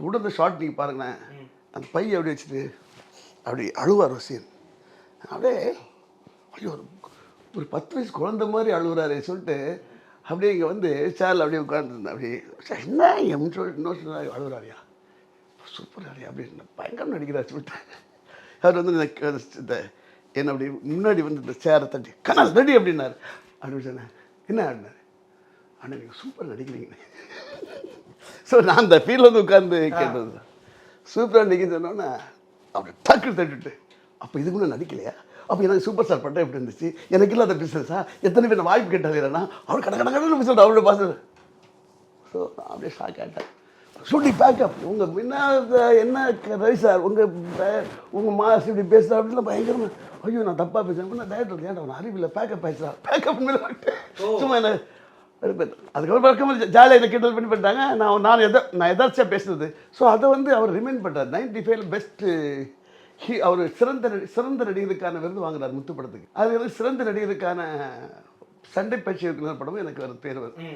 கூட இந்த ஷார்ட் நீங்கள் பாருங்களேன், அந்த பையை அப்படி வச்சுட்டு அப்படி அழுவார் வசீன். அப்படியே ஐயோ ஒரு 10 வயசு குழந்தை மாதிரி அழுகுறாரு சொல்லிட்டு அப்படியே இங்கே வந்து சேரில் அப்படியே உட்காந்துருந்தேன். அப்படியே என்ன இன்னொரு அழுகுறாரியா, சூப்பர் ஆரியா அப்படின்னு பயங்கரம் நடிக்கிறார் சொல்லிட்டு அவர் வந்து இந்த என்ன அப்படி முன்னாடி வந்து இந்த சேரை தட்டி கண்ணால் ரெடி அப்படின்னாரு. அப்படின்னு சொன்னேன். என்ன ஆடினார்? ஆனால் நீங்கள் சூப்பர் நடிக்கிறீங்க. ஸோ நான் அந்த ஃபீல்டில் வந்து உட்காந்து கேட்டது தான். சூப்பராக நடிக்க சொன்னோன்னே அப்படி டக்கு தட்டுட்டு அப்போ இது கூட நடிக்கலையா, அப்போ எனக்கு சூப்பர் ஸ்டார் பட்டம் எப்படி இருந்துச்சு, எனக்கு இல்லாத பிஸ்னஸா, எத்தனை பேர் வாய்ப்பு கேட்டாலேன்னா அவர் கடை சொல்லிட்டு அவரோட பாச. ஸோ நான் அப்படியே ஷாக் ஆகிட்டேன். ஷூட்டிங் பேக்கப் உங்கள் முன்ன என்ன ரவி சார் உங்கள் மாஸ் இப்படி பேசுகிறா அப்படின்லாம் பயங்கரமாக ஐயோ நான் தப்பாக பேசுகிறேன். நான் டேரக்டர் ஏன்டா அவன் அறிவில்லை பேக்கப் ஆயிடுச்சா பேக்கப் மேலே சும்மா என்ன அதுக்கப்புறம் பழக்கமாக ஜாலியாக என்ன கிண்டல் பண்ணி பண்ணிட்டாங்க. நான் எதாச்சியாக பேசுனது. ஸோ அதை வந்து அவர் ரிமைண்ட் பண்ணுறார். 95 பெஸ்ட்டு அவர் சிறந்த நடிகருக்கான விருது வாங்குறார் முத்து படத்துக்கு. அது வந்து சிறந்த நடிகருக்கான சண்டை பயிற்சி படமும் எனக்கு பேர் வருது.